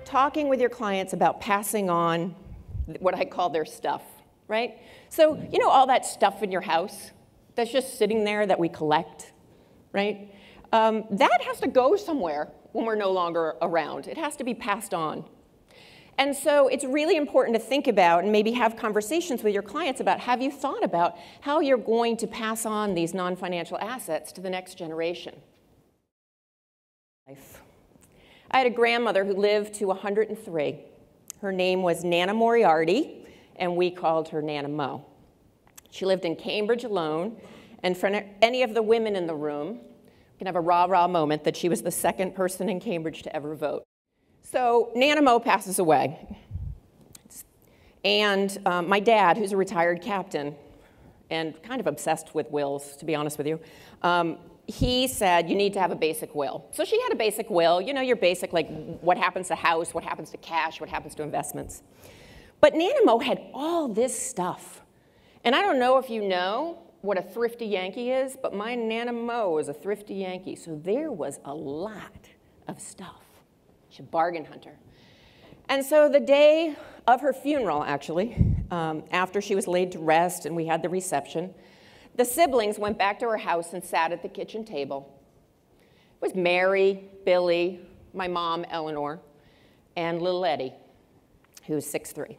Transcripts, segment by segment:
talking with your clients about passing on what I call their stuff, right? So, you know, all that stuff in your house that's just sitting there that we collect, right? That has to go somewhere when we're no longer around. It has to be passed on. And so it's really important to think about and maybe have conversations with your clients about, have you thought about how you're going to pass on these non-financial assets to the next generation? I had a grandmother who lived to 103. Her name was Nana Moriarty, and we called her Nana Mo. She lived in Cambridge alone, and for any of the women in the room, we can have a rah-rah moment that she was the second person in Cambridge to ever vote. So Nana Mo passes away. And my dad, who's a retired captain, and kind of obsessed with wills, to be honest with you, he said, you need to have a basic will. So she had a basic will, you know, your basic, like what happens to house, what happens to cash, what happens to investments. But Nana Mo had all this stuff. And I don't know if you know what a thrifty Yankee is, but my Nana Mo is a thrifty Yankee. So there was a lot of stuff. She's a bargain hunter. And so the day of her funeral, actually, after she was laid to rest and we had the reception, the siblings went back to her house and sat at the kitchen table. It was Mary, Billy, my mom, Eleanor, and little Eddie, who's 6'3".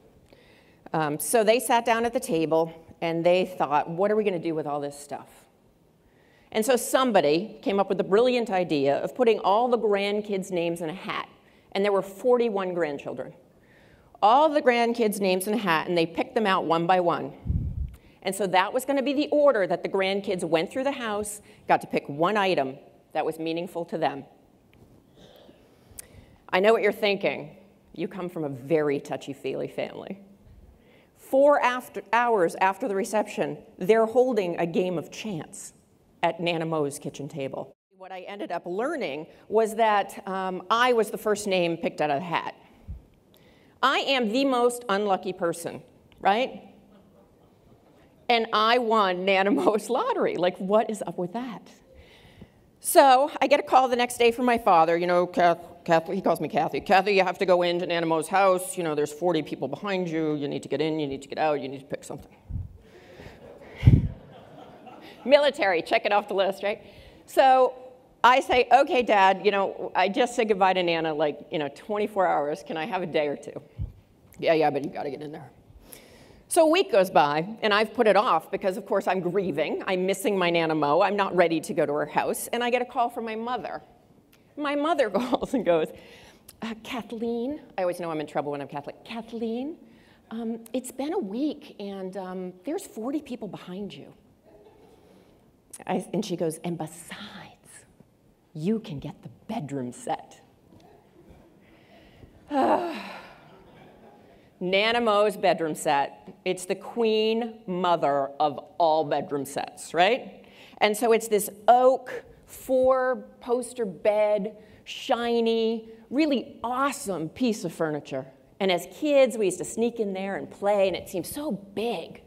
So they sat down at the table, and they thought, what are we going to do with all this stuff? And so somebody came up with the brilliant idea of putting all the grandkids' names in a hat. And there were 41 grandchildren. All the grandkids' names in a hat, and they picked them out one by one. And so that was going to be the order that the grandkids went through the house, got to pick one item that was meaningful to them. I know what you're thinking. You come from a very touchy-feely family. 4 hours after the reception, they're holding a game of chance at Nana Mo's kitchen table. What I ended up learning was that I was the first name picked out of the hat. I am the most unlucky person, right? And I won Nana Mo's lottery. Like, what is up with that? So I get a call the next day from my father. You know, Kathy, he calls me Kathy. Kathy, you have to go into Nana Mo's house. You know, there's 40 people behind you. You need to get in, you need to get out, you need to pick something. Military, check it off the list, right? So I say, okay, Dad, you know, I just said goodbye to Nana, like, you know, 24 hours. Can I have a day or two? Yeah, but you got to get in there. So a week goes by, and I've put it off because, of course, I'm grieving. I'm missing my Nana Mo. I'm not ready to go to her house. And I get a call from my mother. My mother calls and goes, Kathleen, I always know I'm in trouble when I'm Catholic. Kathleen, it's been a week, and there's 40 people behind you. And she goes, and besides, you can get the bedroom set. Nana Mo's bedroom set. It's the queen mother of all bedroom sets, right? And so it's this oak 4-poster bed, shiny, really awesome piece of furniture. And as kids, we used to sneak in there and play, and it seemed so big,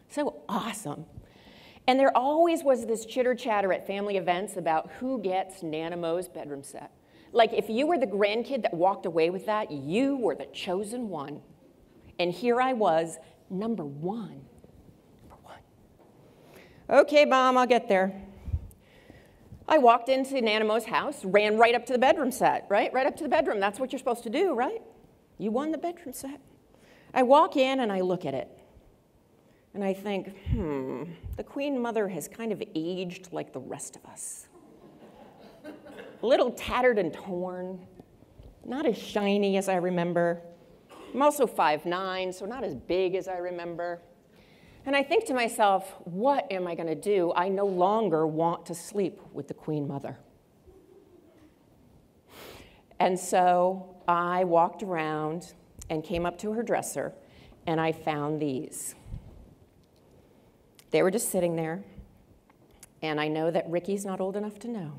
so awesome. And there always was this chitter-chatter at family events about who gets Nana Mo's bedroom set. Like, if you were the grandkid that walked away with that, you were the chosen one. And here I was, number one. Okay, Mom, I'll get there. I walked into Nana Mo's house, ran right up to the bedroom set, right? Right up to the bedroom. That's what you're supposed to do, right? You won the bedroom set. I walk in and I look at it. And I think, the Queen Mother has kind of aged like the rest of us. A little tattered and torn, not as shiny as I remember. I'm also 5'9", so not as big as I remember. And I think to myself, what am I going to do? I no longer want to sleep with the Queen Mother. And so I walked around and came up to her dresser, and I found these. They were just sitting there, and I know that Ricky's not old enough to know,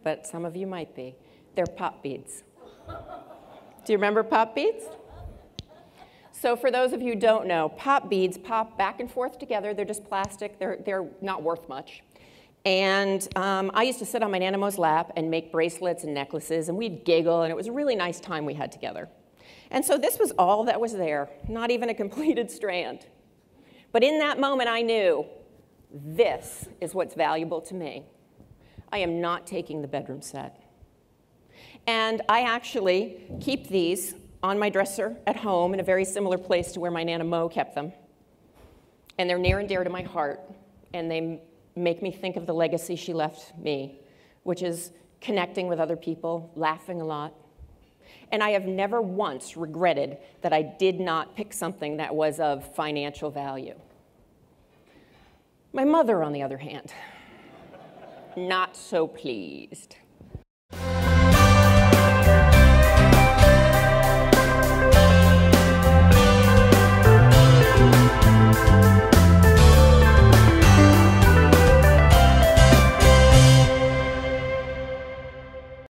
but some of you might be. They're pop beads. Do you remember pop beads? So for those of you who don't know, pop beads pop back and forth together. They're just plastic. They're not worth much. And I used to sit on my Nana Mo's lap and make bracelets and necklaces, and we'd giggle, and it was a really nice time we had together. And so this was all that was there, not even a completed strand. But in that moment, I knew this is what's valuable to me. I am not taking the bedroom set. And I actually keep these on my dresser at home in a very similar place to where my Nana Mo kept them. And they're near and dear to my heart, and they make me think of the legacy she left me, which is connecting with other people, laughing a lot. And I have never once regretted that I did not pick something that was of financial value. My mother, on the other hand, not so pleased.